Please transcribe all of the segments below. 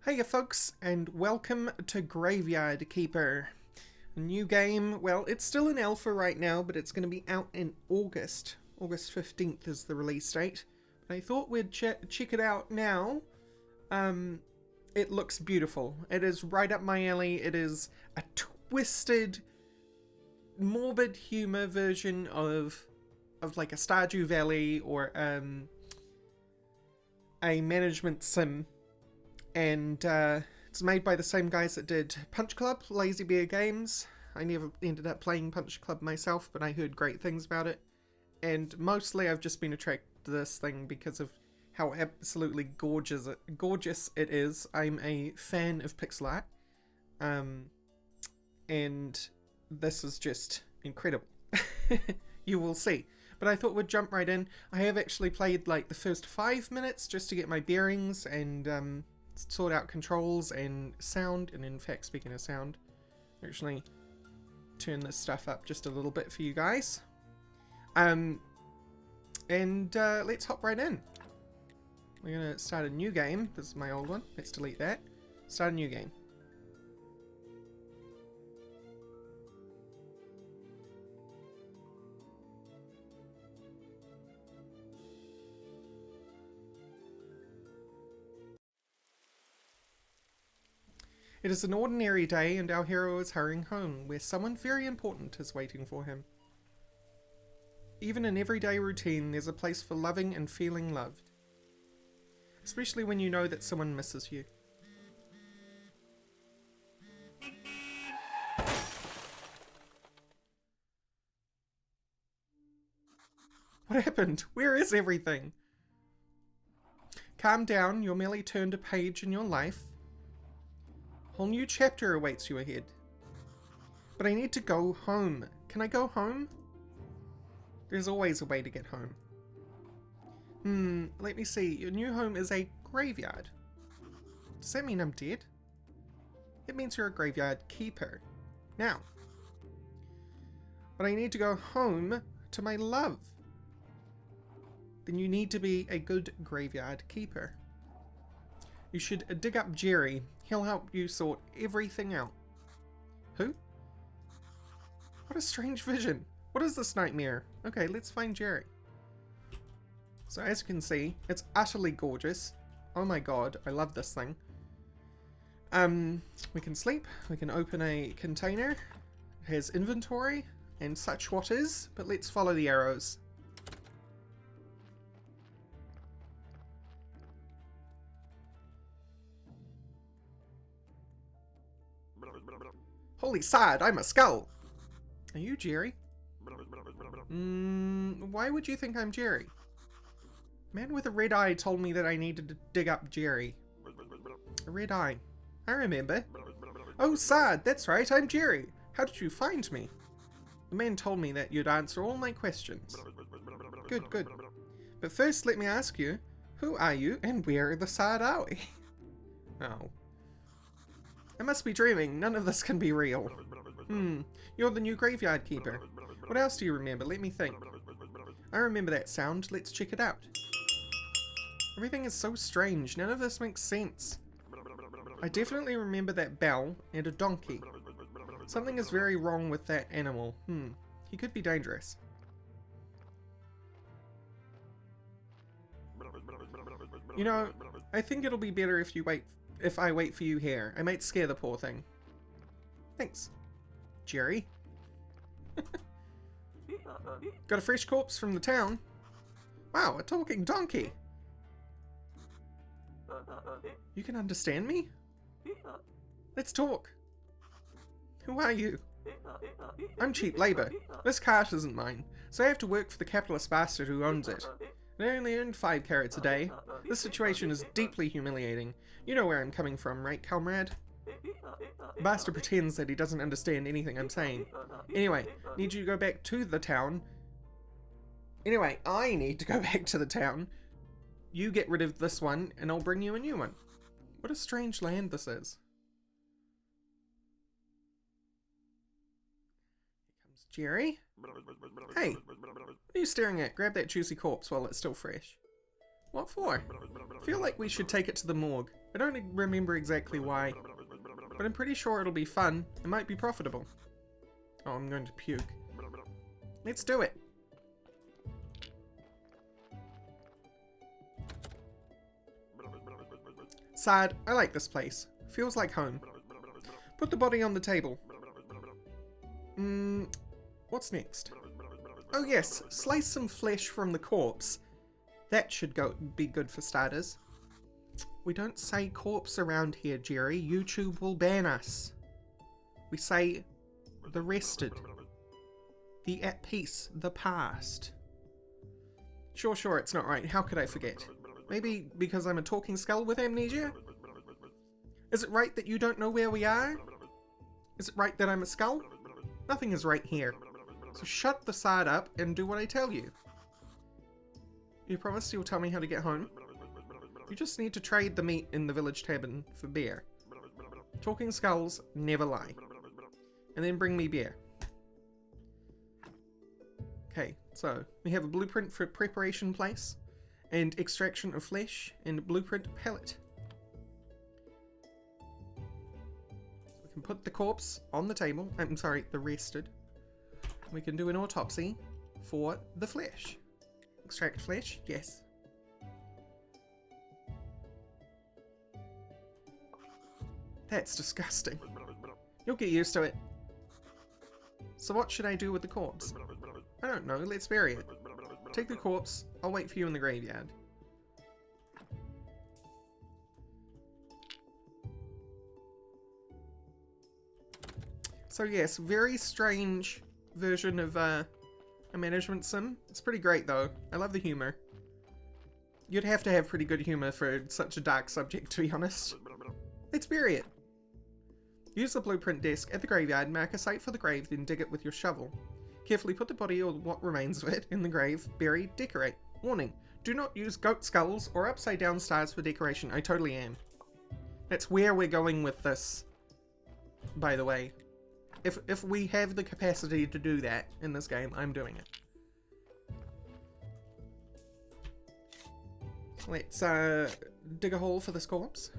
Hiya folks, and welcome to GraveyardKeeper. A new game, well, it's still in alpha right now, but it's going to be out in August. August 15th is the release date. But I thought we'd check it out now. It looks beautiful. It is right up my alley. It is a twisted, morbid humor version of like a Stardew Valley or a management sim. And it's made by the same guys that did Punch Club, Lazy Bear Games. I never ended up playing Punch Club myself, but I heard great things about it. And mostly I've just been attracted to this thing because of how absolutely gorgeous it is. I'm a fan of pixel art. And this is just incredible. You will see. But I thought we'd jump right in. I have actually played like the first 5 minutes just to get my bearings and sort out controls and sound. And in fact, speaking of sound, actually turn this stuff up just a little bit for you guys. Let's hop right in. We're gonna start a new game. This is my old one. Let's delete that. Start a new game. It is an ordinary day and our hero is hurrying home, where someone very important is waiting for him. Even in everyday routine, there's a place for loving and feeling loved. Especially when you know that someone misses you. What happened? Where is everything? Calm down, you're merely turned a page in your life. Whole new chapter awaits you ahead. But I need to go home. Can I go home? There's always a way to get home. Let me see. Your new home is a graveyard. Does that mean I'm dead? It means you're a graveyard keeper. Now. But I need to go home to my love. Then you need to be a good graveyard keeper. You should dig up Jerry. He'll help you sort everything out. Who? What a strange vision. What is this nightmare? Okay, let's find Jerry. So as you can see, it's utterly gorgeous. Oh my god, I love this thing. We can sleep. We can open a container. It has inventory and such what is, but let's follow the arrows. Holy sod, I'm a skull! Are you Jerry? Why would you think I'm Jerry? Man with a red eye told me that I needed to dig up Jerry. A red eye. I remember. Oh, Sod, that's right, I'm Jerry. How did you find me? The man told me that you'd answer all my questions. Good, good. But first, let me ask you, who are you and where the Sod are we? Oh. I must be dreaming. None of this can be real. You're the new graveyard keeper. What else do you remember? Let me think. I remember that sound. Let's check it out. Everything is so strange. None of this makes sense. I definitely remember that bell and a donkey. Something is very wrong with that animal. He could be dangerous. You know, I think it'll be better if I wait for you here. I might scare the poor thing. Thanks, Jerry. Got a fresh corpse from the town. Wow, a talking donkey. You can understand me? Let's talk. Who are you? I'm cheap labor. This cart isn't mine, so I have to work for the capitalist bastard who owns it. I only earn 5 carrots a day. This situation is deeply humiliating. You know where I'm coming from, right, comrade? The bastard pretends that he doesn't understand anything I'm saying. Anyway, I need you to go back to the town. Anyway, I need to go back to the town. You get rid of this one, and I'll bring you a new one. What a strange land this is. Here comes Jerry. Hey, what are you staring at? Grab that juicy corpse while it's still fresh. What for? I feel like we should take it to the morgue. I don't remember exactly why, but I'm pretty sure it'll be fun. It might be profitable. Oh, I'm going to puke. Let's do it. Sad, I like this place. Feels like home. Put the body on the table. What's next? Oh yes, slice some flesh from the corpse. That should be good for starters. We don't say corpse around here, Jerry. YouTube will ban us. We say the rested. The at peace. The past. Sure, it's not right. How could I forget? Maybe because I'm a talking skull with amnesia? Is it right that you don't know where we are? Is it right that I'm a skull? Nothing is right here. So shut the side up and do what I tell you. You promise you'll tell me how to get home? You just need to trade the meat in the village tavern for beer. Talking skulls never lie. And then bring me beer. Okay, so we have a blueprint for preparation place, and extraction of flesh, and a blueprint pallet. We can put the corpse on the table. I'm sorry, the rested. We can do an autopsy for the flesh. Extract flesh, yes. That's disgusting. You'll get used to it. So what should I do with the corpse? I don't know, let's bury it. Take the corpse, I'll wait for you in the graveyard. So yes, very strange version of a management sim. It's pretty great though. I love the humor. You'd have to have pretty good humor for such a dark subject, to be honest. Let's bury it. Use the blueprint desk at the graveyard, mark a site for the grave, then dig it with your shovel. Carefully put the body or what remains of it in the grave, bury, decorate. Warning, do not use goat skulls or upside down stars for decoration. I totally am. That's where we're going with this, by the way. If we have the capacity to do that in this game, I'm doing it. Let's dig a hole for this corpse.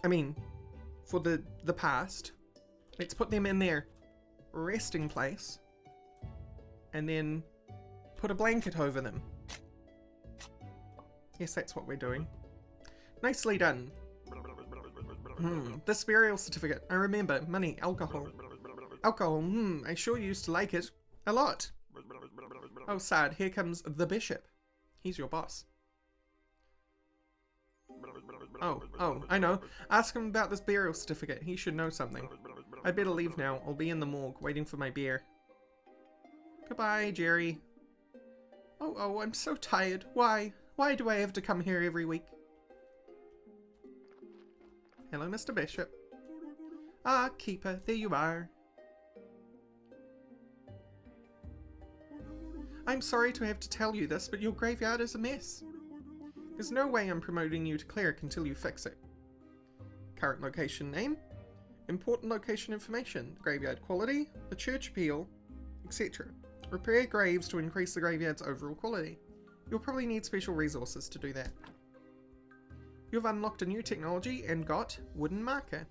I mean, for the past. Let's put them in their resting place. And then put a blanket over them. Yes, that's what we're doing. Nicely done. This burial certificate. I remember. Money. Alcohol. Alcohol. I sure used to like it. A lot. Oh, sad. Here comes the bishop. He's your boss. Oh, I know. Ask him about this burial certificate. He should know something. I'd better leave now. I'll be in the morgue waiting for my beer. Goodbye, Jerry. Oh, I'm so tired. Why? Why do I have to come here every week? Hello, Mr. Bishop. Ah, Keeper, there you are. I'm sorry to have to tell you this, but your graveyard is a mess. There's no way I'm promoting you to cleric until you fix it. Current location name, important location information, graveyard quality, the church appeal, etc. Repair graves to increase the graveyard's overall quality. You'll probably need special resources to do that. You've unlocked a new technology and got wooden marker.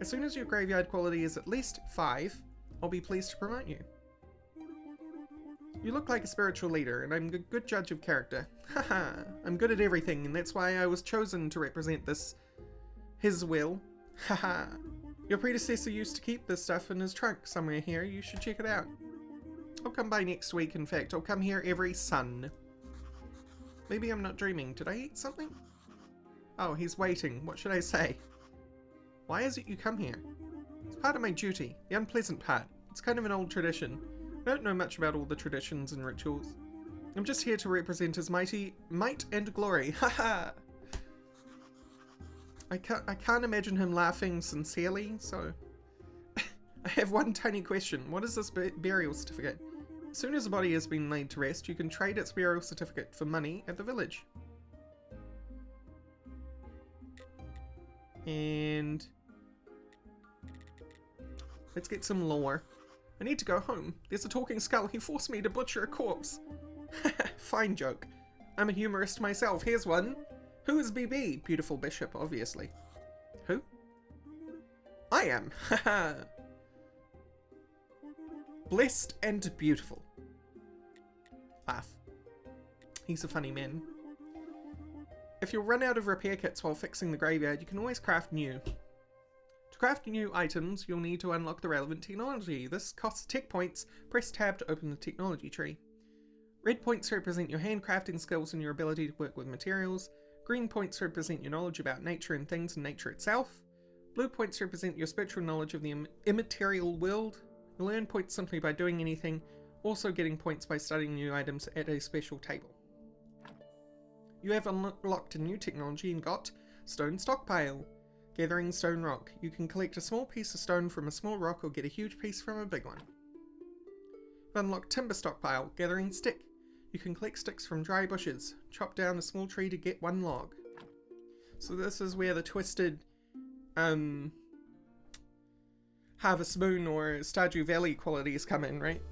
As soon as your graveyard quality is at least 5, I'll be pleased to promote you. You look like a spiritual leader, and I'm a good judge of character. Haha, I'm good at everything, and that's why I was chosen to represent his will. Haha. Your predecessor used to keep this stuff in his trunk somewhere here. You should check it out. I'll come by next week, in fact. I'll come here every Sun. Maybe I'm not dreaming. Did I eat something? Oh, he's waiting. What should I say? Why is it you come here? It's part of my duty. The unpleasant part. It's kind of an old tradition. I don't know much about all the traditions and rituals. I'm just here to represent his might and glory. Haha! I can't imagine him laughing sincerely, so... I have one tiny question. What is this burial certificate? As soon as the body has been laid to rest, you can trade its burial certificate for money at the village. And... let's get some lore. I need to go home. There's a talking skull. He forced me to butcher a corpse. Fine joke. I'm a humorist myself. Here's one. Who is BB? Beautiful bishop, obviously. Who? I am. Haha. Blessed and beautiful. Laugh. He's a funny man. If you'll run out of repair kits while fixing the graveyard, you can always craft new. To craft new items, you'll need to unlock the relevant technology. This costs tech points. Press tab to open the technology tree. Red points represent your handcrafting skills and your ability to work with materials. Green points represent your knowledge about nature and things and nature itself. Blue points represent your spiritual knowledge of the immaterial world. You'll earn points simply by doing anything, also getting points by studying new items at a special table. You have unlocked a new technology and got Stone Stockpile. Gathering stone rock. You can collect a small piece of stone from a small rock or get a huge piece from a big one. You've unlocked Timber Stockpile. Gathering stick. You can collect sticks from dry bushes. Chop down a small tree to get one log. So this is where the twisted Harvest Moon or Stardew Valley qualities come in, right?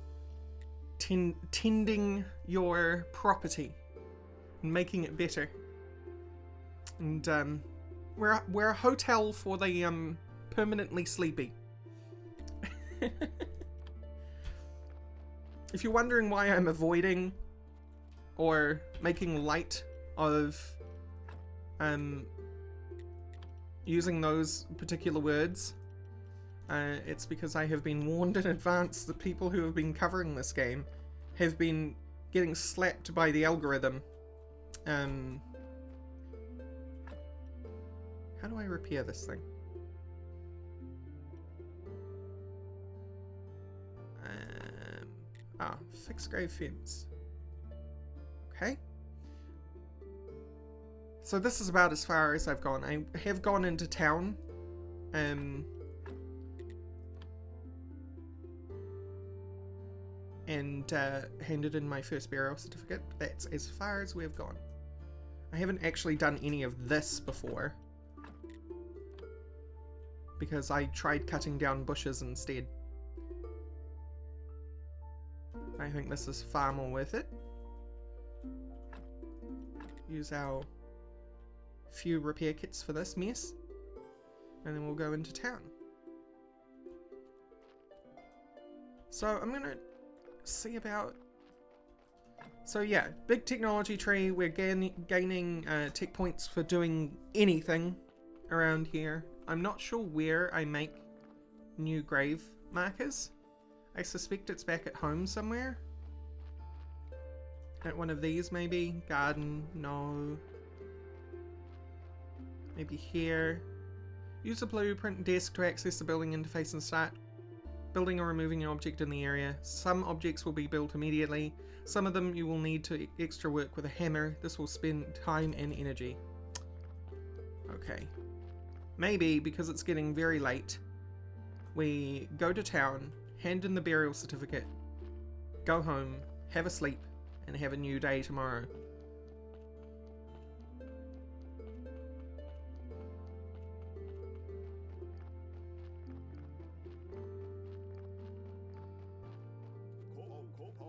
Tending your property and making it better. And we're a hotel for the permanently sleepy. If you're wondering why I'm avoiding or making light of using those particular words, it's because I have been warned in advance that people who have been covering this game have been getting slapped by the algorithm. How do I repair this thing? Fix grave fence. Okay. So this is about as far as I've gone. I have gone into town. And handed in my first burial certificate. That's as far as we've gone. I haven't actually done any of this before, because I tried cutting down bushes instead. I think this is far more worth it. Use our few repair kits for this mess, and then we'll go into town. So I'm gonna see about... So yeah, big technology tree. We're gaining tech points for doing anything around here. I'm not sure where I make new grave markers. I suspect it's back at home somewhere. At one of these maybe. Garden, no. Maybe here. Use a blueprint desk to access the building interface and start building or removing an object in the area. Some objects will be built immediately. Some of them you will need to extra work with a hammer. This will spend time and energy. Okay. Maybe, because it's getting very late, we go to town, hand in the burial certificate, go home, have a sleep, and have a new day tomorrow.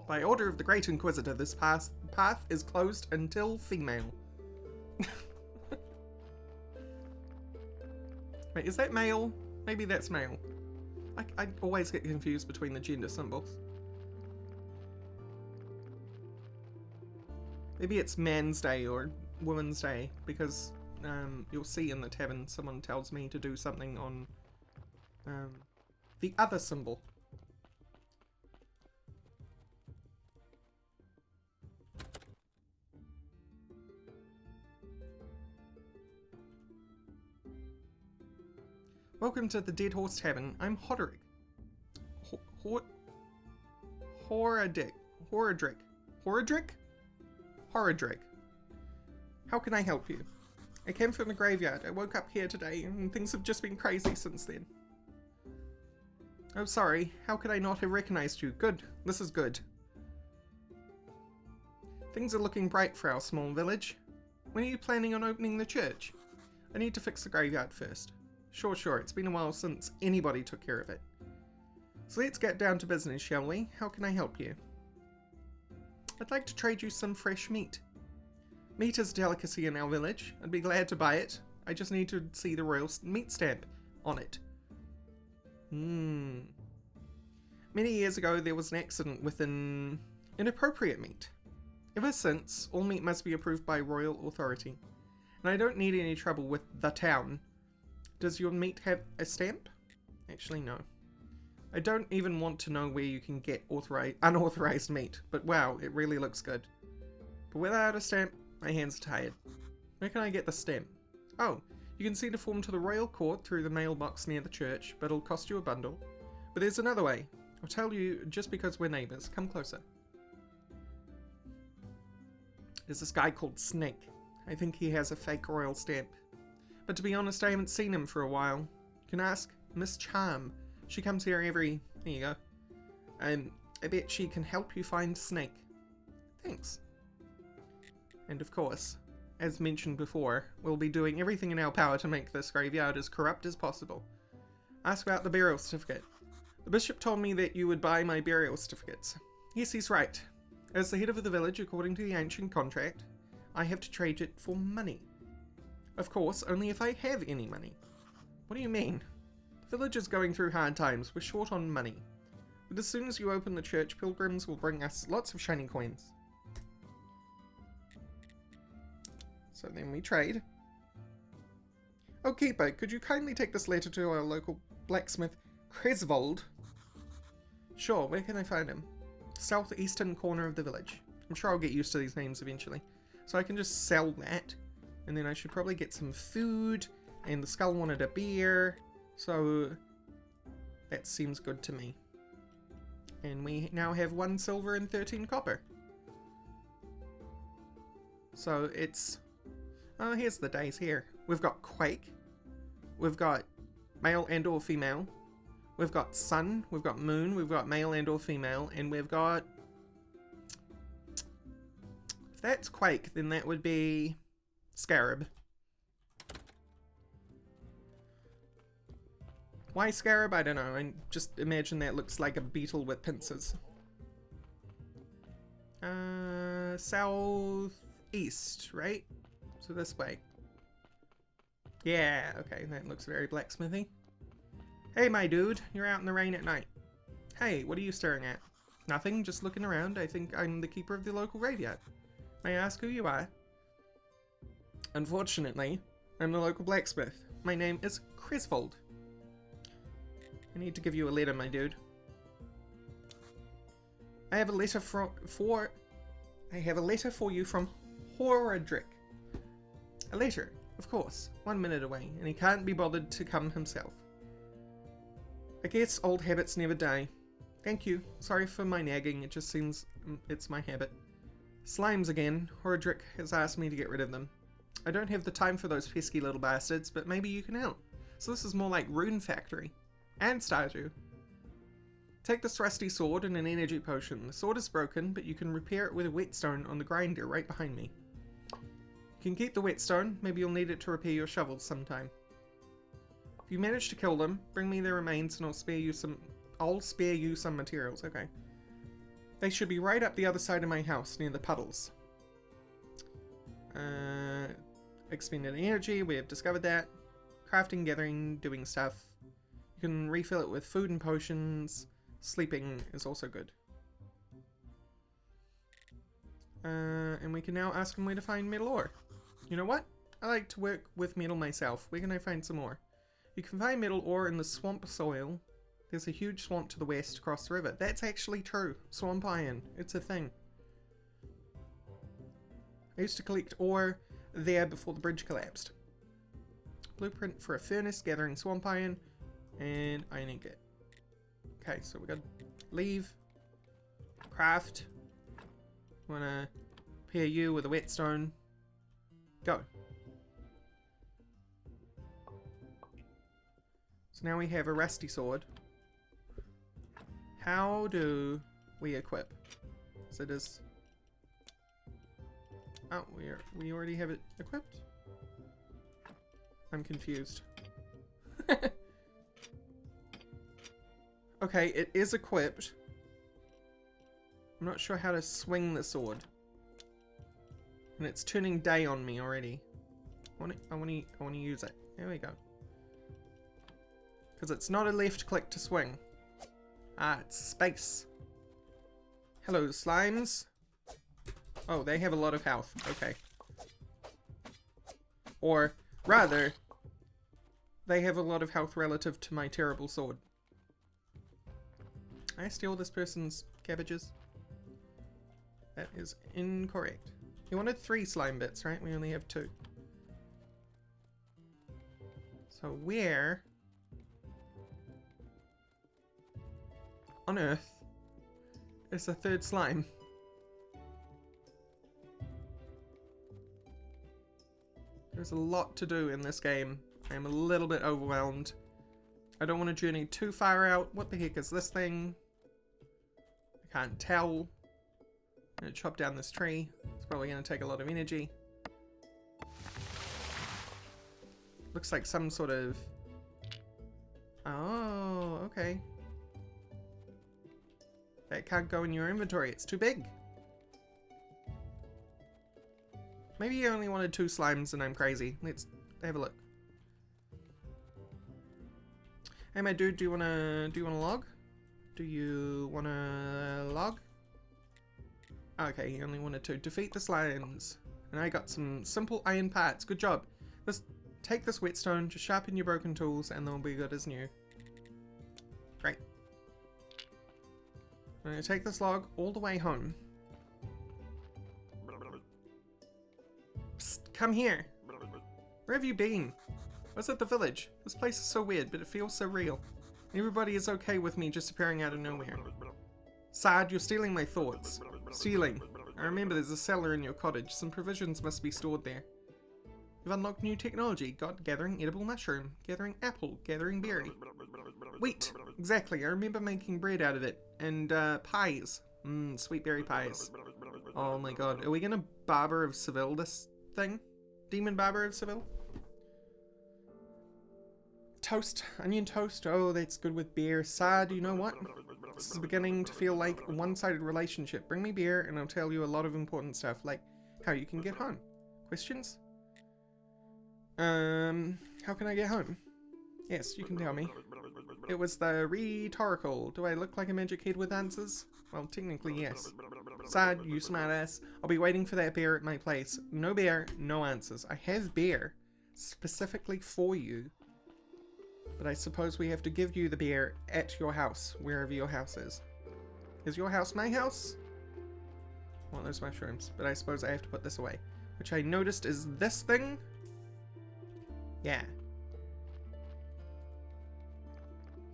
By order of the Great Inquisitor, this path is closed until female. Wait, is that male? Maybe that's male. I always get confused between the gender symbols. Maybe it's Man's Day or Woman's Day, because you'll see in the tavern someone tells me to do something on the other symbol. Welcome to the Dead Horse Tavern. I'm Hoderick. Horadrick. How can I help you? I came from the graveyard. I woke up here today and things have just been crazy since then. Oh, sorry. How could I not have recognized you? Good. This is good. Things are looking bright for our small village. When are you planning on opening the church? I need to fix the graveyard first. Sure. It's been a while since anybody took care of it. So let's get down to business, shall we? How can I help you? I'd like to trade you some fresh meat. Meat is a delicacy in our village. I'd be glad to buy it. I just need to see the royal meat stamp on it. Many years ago, there was an accident with an inappropriate meat. Ever since, all meat must be approved by royal authority. And I don't need any trouble with the town. Does your meat have a stamp? Actually, no. I don't even want to know where you can get unauthorized meat, but wow, it really looks good. But without a stamp, my hands are tired. Where can I get the stamp? Oh, you can send a form to the royal court through the mailbox near the church, but it'll cost you a bundle. But there's another way. I'll tell you just because we're neighbors. Come closer. There's this guy called Snake. I think he has a fake royal stamp. But to be honest, I haven't seen him for a while. You can ask Miss Charm. She comes here every... There you go. I bet she can help you find Snake. Thanks. And of course, as mentioned before, we'll be doing everything in our power to make this graveyard as corrupt as possible. Ask about the burial certificate. The bishop told me that you would buy my burial certificates. Yes, he's right. As the head of the village, according to the ancient contract, I have to trade it for money. Of course, only if I have any money. What do you mean? The village is going through hard times. We're short on money. But as soon as you open the church, pilgrims will bring us lots of shiny coins. So then we trade. Oh, Keeper, could you kindly take this letter to our local blacksmith, Griswold? Sure, where can I find him? Southeastern corner of the village. I'm sure I'll get used to these names eventually. So I can just sell that. And then I should probably get some food. And the skull wanted a beer. So that seems good to me. And we now have 1 silver and 13 copper. So it's... Oh, here's the days here. We've got Quake. We've got male and or female. We've got sun. We've got moon. We've got male and or female. And we've got... If that's Quake, then that would be Scarab. Why Scarab? I don't know. I just imagine that looks like a beetle with pincers. Southeast, right? So this way. Yeah, okay, that looks very blacksmithy. Hey, my dude, you're out in the rain at night. Hey, what are you staring at? Nothing, just looking around. I think I'm the keeper of the local graveyard. May I ask who you are? Unfortunately, I'm the local blacksmith. My name is Griswold. I need to give you a letter, my dude. I have a letter for you from Horadrick. A letter, of course. 1 minute away, and he can't be bothered to come himself. I guess old habits never die. Thank you. Sorry for my nagging, it just seems it's my habit. Slimes again. Horadrick has asked me to get rid of them. I don't have the time for those pesky little bastards, but maybe you can help. So this is more like Rune Factory. And Stardew. Take this rusty sword and an energy potion. The sword is broken, but you can repair it with a whetstone on the grinder right behind me. You can keep the whetstone. Maybe you'll need it to repair your shovels sometime. If you manage to kill them, bring me their remains and I'll spare you some materials. Okay. They should be right up the other side of my house, near the puddles. Expended energy, we have discovered that. Crafting, gathering, doing stuff. You can refill it with food and potions. Sleeping is also good. And we can now ask him where to find metal ore. You know what? I like to work with metal myself. Where can I find some more? You can find metal ore in the swamp soil. There's a huge swamp to the west across the river. That's actually true. Swamp iron. It's a thing. I used to collect ore there before the bridge collapsed. Blueprint for a furnace, gathering swamp iron, and iron ingot. Okay, so we got leave, craft. Wanna pair you with a whetstone. Go. So now we have a rusty sword. How do we equip? So does... Oh, we already have it equipped? I'm confused. Okay, it is equipped. I'm not sure how to swing the sword. And it's turning day on me already. I want to use it. There we go. Because it's not a left click to swing. Ah, it's space. Hello, slimes. Oh, they have a lot of health. Okay. Or, rather, they have a lot of health relative to my terrible sword. I steal this person's cabbages. That is incorrect. You wanted 3 slime bits, right? We only have 2. So where on earth is the 3rd slime? There's a lot to do in this game. I am a little bit overwhelmed. I don't want to journey too far out. What the heck is this thing? I can't tell. I'm going to chop down this tree. It's probably going to take a lot of energy. Looks like some sort of... Oh, okay. That can't go in your inventory. It's too big. Maybe you only wanted 2 slimes and I'm crazy. Let's have a look. Hey, my dude, do you wanna log? Do you wanna log? Okay, you only wanted 2. Defeat the slimes. And I got some simple iron parts. Good job. Take this whetstone, just sharpen your broken tools, and they'll be good as new. Great. I'm gonna take this log all the way home. Psst, come here. Where have you been? I was at the village. This place is so weird, but it feels so real. Everybody is okay with me just appearing out of nowhere. Sad, you're stealing my thoughts. Stealing. I remember there's a cellar in your cottage. Some provisions must be stored there. You've unlocked new technology. Got gathering edible mushroom, gathering apple, gathering berry. Wheat! Exactly, I remember making bread out of it. And, pies. Sweet berry pies. Oh my god. Are we gonna Barber of Seville this thing? Demon Barber of Seville? Toast. Onion toast. Oh, that's good with beer. Sad, you know what? This is beginning to feel like a one-sided relationship. Bring me beer and I'll tell you a lot of important stuff, like how you can get home. Questions? How can I get home? Yes, you can tell me. It was the rhetorical. Do I look like a magic head with answers? Well, technically, yes. Sad, you smartass. I'll be waiting for that bear at my place. No bear, no answers. I have beer specifically for you. But I suppose we have to give you the beer at your house, wherever your house is. Is your house my house? I want those mushrooms, but I suppose I have to put this away. Which I noticed is this thing? Yeah.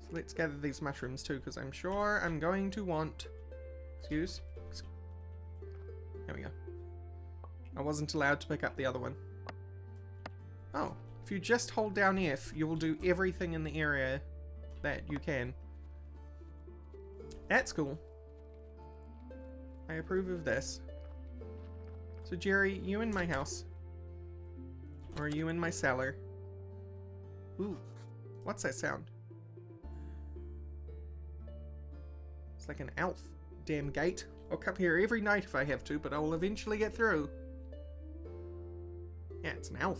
So let's gather these mushrooms too, because I'm sure I'm going to want... Excuse? There we go. I wasn't allowed to pick up the other one. Oh. If you just hold down F, you will do everything in the area that you can. That's cool. I approve of this. So Jerry, you in my house? Or are you in my cellar? Ooh, what's that sound? It's like an elf. Damn gate. I'll come here every night if I have to, but I will eventually get through. Yeah, it's an elf.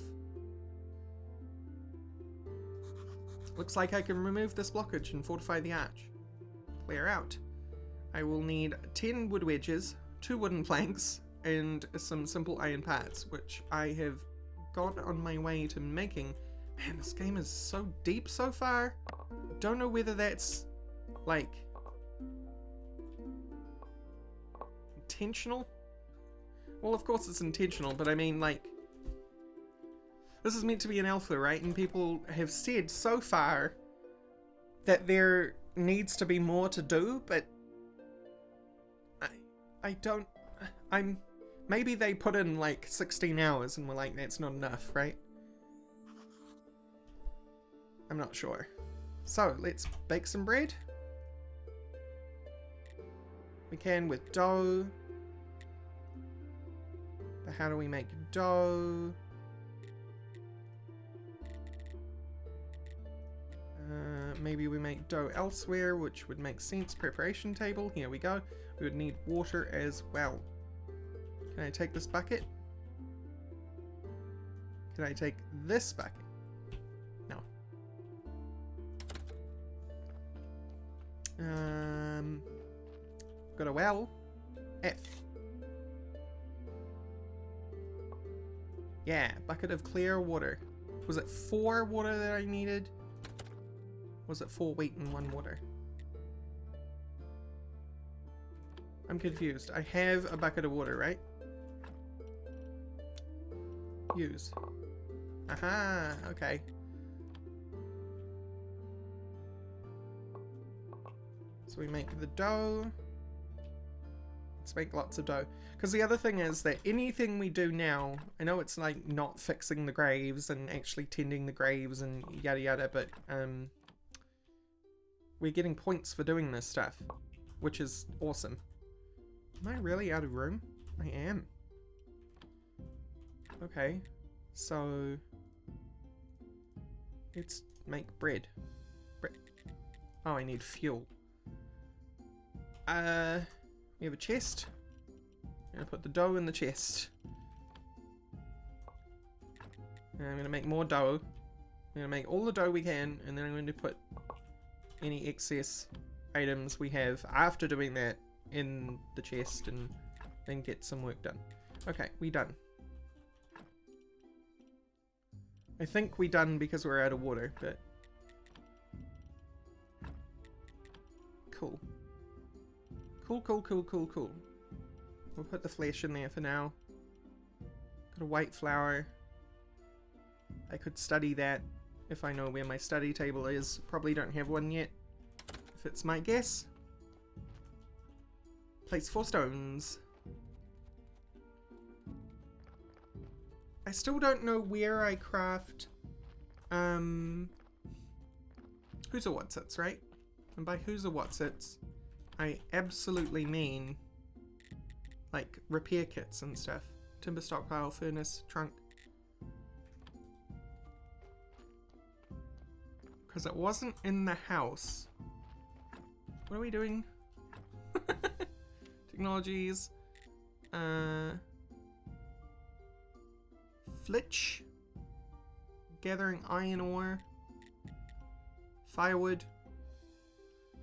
Looks like I can remove this blockage and fortify the arch. Clear out. I will need 10 wood wedges, 2 wooden planks, and some simple iron parts, which I have got on my way to making. Man, this game is so deep so far. Don't know whether that's, like, intentional? Well, of course it's intentional, but I mean, like, this is meant to be an alpha, right? And people have said so far that there needs to be more to do, but I don't... Maybe they put in like 16 hours and were like, that's not enough, right? I'm not sure. So, let's bake some bread. We can with dough. But how do we make dough? maybe we make dough elsewhere, which would make sense. Preparation table, here we go. We would need water as well. Can I take this bucket? Can I take this bucket? No. Got a well. F. Yeah, bucket of clear water. Was it 4 water that I needed? Was it 4 wheat and 1 water? I'm confused. I have a bucket of water, right? Use. Aha, okay. So we make the dough. Let's make lots of dough. Because the other thing is that anything we do now, I know it's like not fixing the graves and actually tending the graves and yada yada, but we're getting points for doing this stuff, which is awesome. Am I really out of room? I am. Okay, so let's make bread. Oh, I need fuel. We have a chest. I'm gonna put the dough in the chest. And I'm gonna make more dough. I'm gonna make all the dough we can, and then I'm going to put any excess items we have after doing that in the chest, and then get some work done. Okay, we done. I think we done because we're out of water, but cool. Cool. We'll put the flesh in there for now. Got a white flour. I could study that if I know where my study table is. Probably don't have one yet, if it's my guess. Place 4 stones. I still don't know where I craft who's a whatsits, right? And by who's a whatsits, I absolutely mean like repair kits and stuff. Timber stockpile, furnace, trunk. Because it wasn't in the house. What are we doing? Technologies. Flitch. Gathering iron ore. Firewood.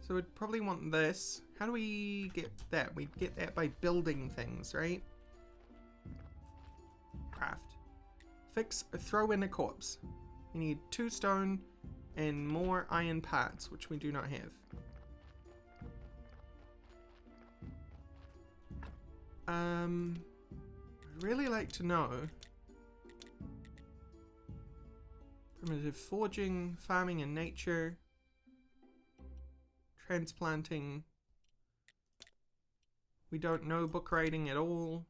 So we'd probably want this. How do we get that? We'd get that by building things, right? Craft. Fix, throw in a corpse. We need 2 stone and more iron parts, which we do not have. I'd really like to know. Primitive forging, farming in nature. Transplanting. We don't know book writing at all.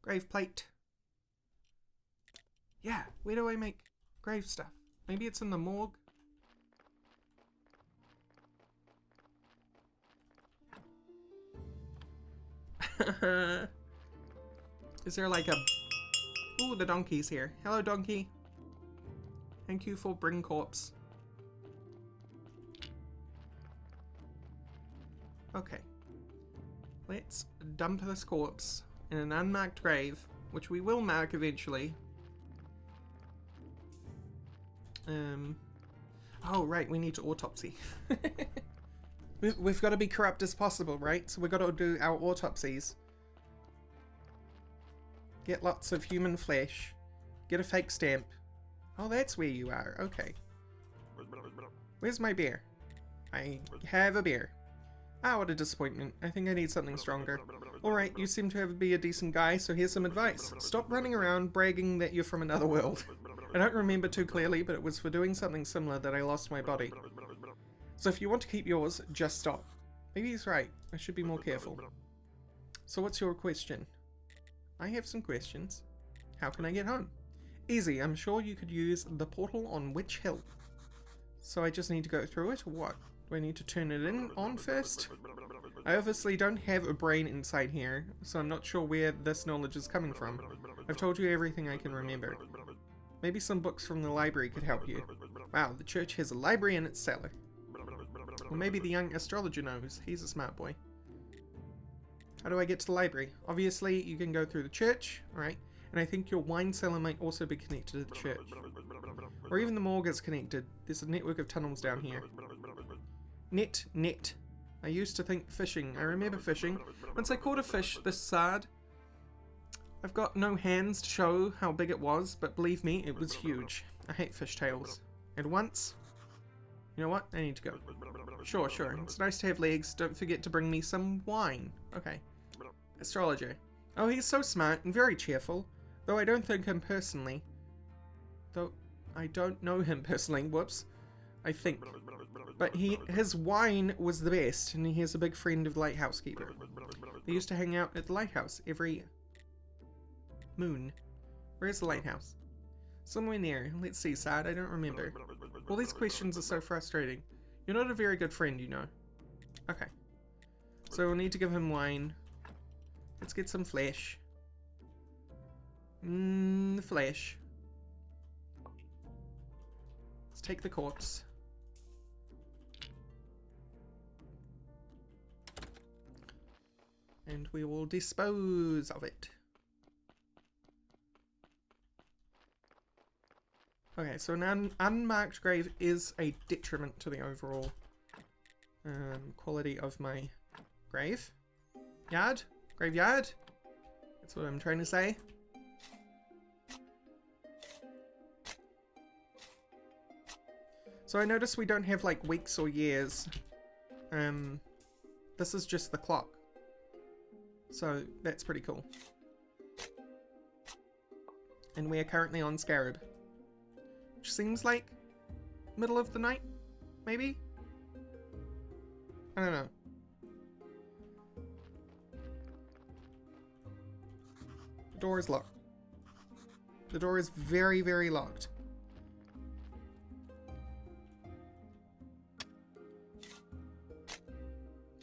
Grave plate. Yeah, where do I make grave stuff? Maybe it's in the morgue? Is there like a... Ooh, the donkey's here. Hello, donkey. Thank you for bring corpse. Okay. Let's dump this corpse in an unmarked grave, which we will mark eventually. Oh, right, we need to autopsy. We've got to be corrupt as possible, right? So we've got to do our autopsies. Get lots of human flesh. Get a fake stamp. Oh, that's where you are. Okay. Where's my beer? I have a beer. Ah, what a disappointment. I think I need something stronger. Alright, you seem to be a decent guy, so here's some advice. Stop running around bragging that you're from another world. I don't remember too clearly, but it was for doing something similar that I lost my body. So if you want to keep yours, just stop. Maybe he's right. I should be more careful. So what's your question? I have some questions. How can I get home? Easy, I'm sure you could use the portal on Witch Hill. So I just need to go through it, or what? Do I need to turn it on first? I obviously don't have a brain inside here, so I'm not sure where this knowledge is coming from. I've told you everything I can remember. Maybe some books from the library could help you. Wow, the church has a library in its cellar. Or maybe the young astrologer knows. He's a smart boy. How do I get to the library? Obviously, you can go through the church, right? And I think your wine cellar might also be connected to the church. Or even the morgue is connected. There's a network of tunnels down here. Net. I used to think fishing. I remember fishing. Once I caught a fish this sad. I've got no hands to show how big it was, but believe me, it was huge. I hate fishtails. And once... You know what? I need to go. Sure. It's nice to have legs. Don't forget to bring me some wine. Okay. Astrologer. Oh, he's so smart and very cheerful. Though I don't think him personally. Though I don't know him personally. Whoops. I think. But his wine was the best, and he is a big friend of the lighthouse keeper. They used to hang out at the lighthouse every moon. Where's the lighthouse? Somewhere near. Let's see, Sad. I don't remember. All these questions are so frustrating. You're not a very good friend, you know. Okay. So we'll need to give him wine. Let's get some flesh. The flesh. Let's take the corpse. And we will dispose of it. Okay, so an unmarked grave is a detriment to the overall quality of my grave. Graveyard? That's what I'm trying to say. So I notice we don't have like weeks or years. This is just the clock. So that's pretty cool. And we are currently on Scarab. Which seems like middle of the night, maybe? I don't know. The door is locked. The door is very, very locked.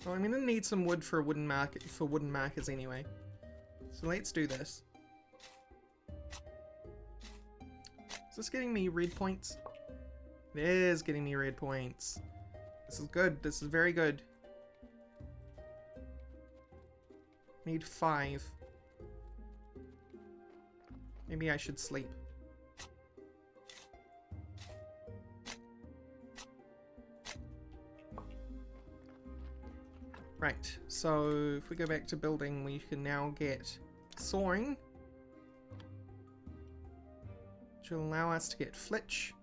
Well, I'm gonna need some wood for a wooden markers anyway. So let's do this. Is this getting me red points? It is getting me red points. This is good. This is very good. Need 5. Maybe I should sleep. Right, so if we go back to building, we can now get soaring, which will allow us to get flitch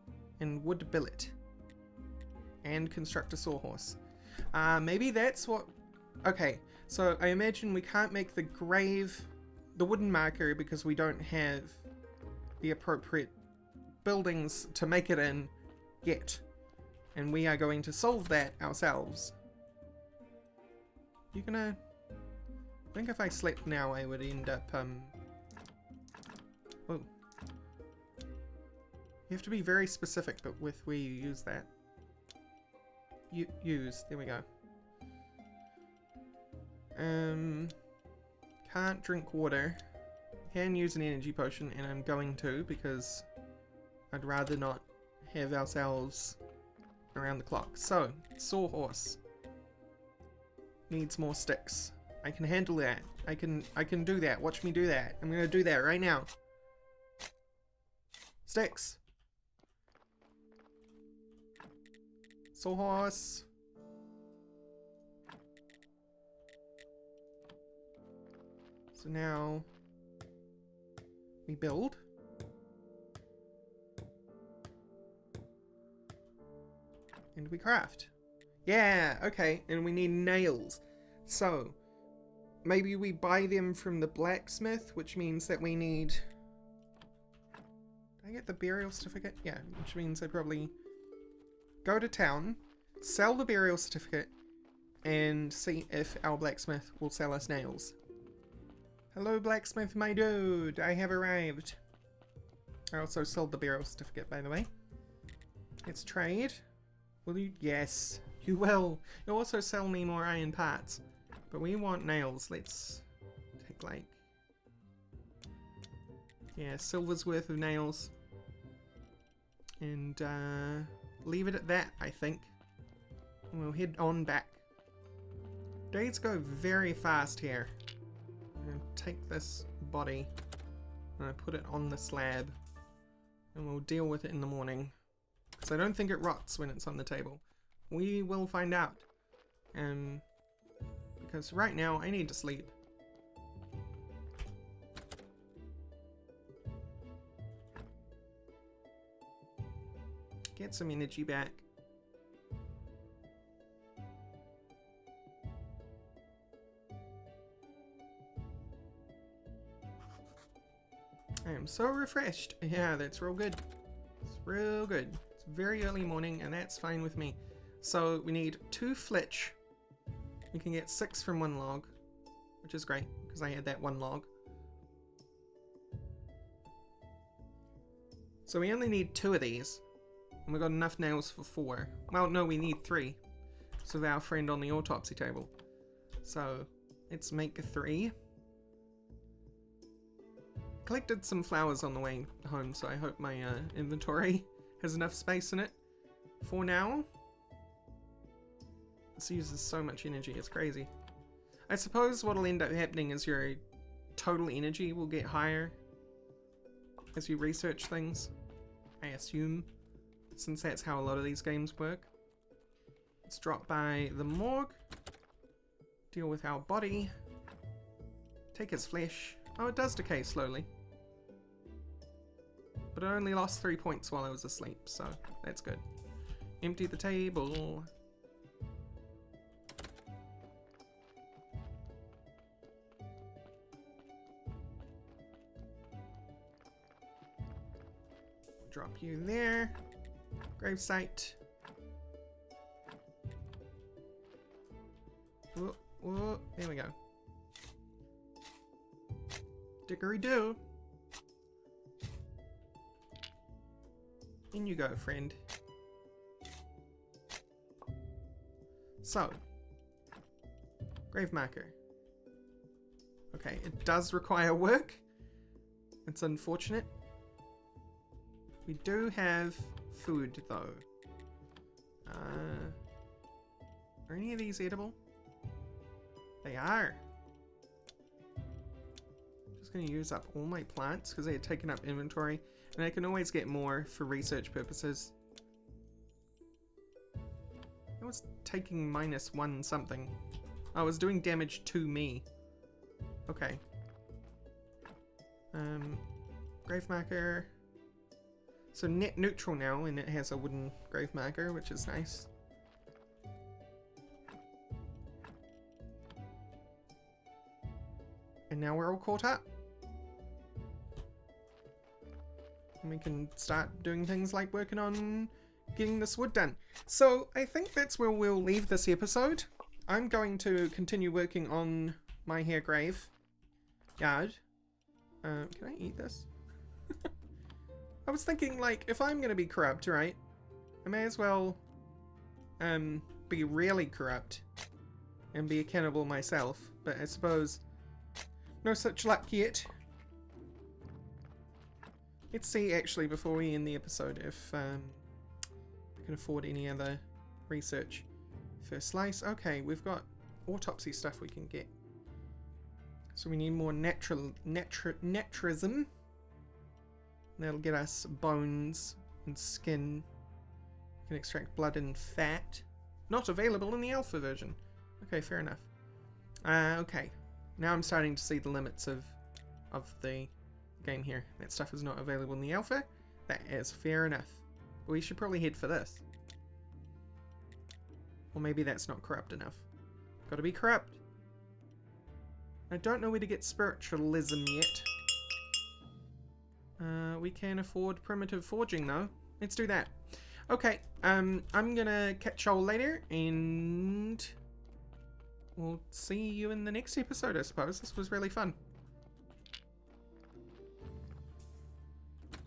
and wood billet and construct a sawhorse. Maybe that's what... Okay, so I imagine we can't make the grave, the wooden marker, because we don't have the appropriate buildings to make it in yet. And we are going to solve that ourselves. You're gonna... I think if I slept now I would end up, Oh. You have to be very specific, but with where you use that. Use. There we go. Can't drink water. Can use an energy potion, and I'm going to, because I'd rather not have ourselves around the clock. So, sawhorse. Needs more sticks. I can handle that. I can do that. Watch me do that. I'm gonna do that right now. Sticks. Sawhorse. So now we build. And we craft. Yeah, okay, and we need nails. So, maybe we buy them from the blacksmith, which means that we need... Did I get the burial certificate? Yeah, which means I probably go to town, sell the burial certificate, and see if our blacksmith will sell us nails. Hello, blacksmith, my dude, I have arrived. I also sold the burial certificate, by the way. Let's trade. Will you? Yes. You will. You'll also sell me more iron parts. But we want nails. Let's take like... Yeah, silver's worth of nails. And leave it at that, I think. And we'll head on back. Days go very fast here. I'm going to take this body and I put it on the slab. And we'll deal with it in the morning. Because I don't think it rots when it's on the table. We will find out. Because right now I need to sleep. Get some energy back. I am so refreshed. Yeah, that's real good. It's real good. It's very early morning and that's fine with me. So we need 2 flitch. We can get 6 from 1 log, which is great because I had that 1 log. So we only need 2 of these. And we've got enough nails for 4. Well, no, we need 3. So our friend on the autopsy table. So let's make 3. Collected some flowers on the way home, so I hope my inventory has enough space in it for now. This uses so much energy, it's crazy. I suppose what'll end up happening is your total energy will get higher as you research things, I assume, since that's how a lot of these games work. Let's drop by the morgue, deal with our body, take his flesh. Oh, it does decay slowly. But I only lost 3 points while I was asleep, so that's good. Empty the table. Drop you there. Gravesite. Whoa, whoa, there we go. Dickory-doo. In you go, friend. So, grave marker. Okay, it does require work. It's unfortunate. We do have food, though. Are any of these edible? They are. Just going to use up all my plants because they had taken up inventory. And I can always get more for research purposes. I was taking -1 something. I was doing damage to me. Okay. Grave marker. So net neutral now, and it has a wooden grave marker, which is nice. And now we're all caught up. And we can start doing things like working on getting this wood done. So I think that's where we'll leave this episode. I'm going to continue working on my hair grave yard. Can I eat this? I was thinking, like, if I'm going to be corrupt, right, I may as well be really corrupt and be a cannibal myself. But I suppose no such luck yet. Let's see, actually, before we end the episode, if I can afford any other research. First slice. Okay, we've got autopsy stuff we can get. So we need more naturism. That'll get us bones and skin. We can extract blood and fat. Not available in the alpha version. Okay, fair enough. Okay. Now I'm starting to see the limits of the game here. That stuff is not available in the alpha. That is fair enough. We should probably head for this. Or maybe that's not corrupt enough. Gotta be corrupt. I don't know where to get spiritualism yet. We can afford primitive forging though. Let's do that. Okay, I'm gonna catch y'all later and we'll see you in the next episode, I suppose. This was really fun.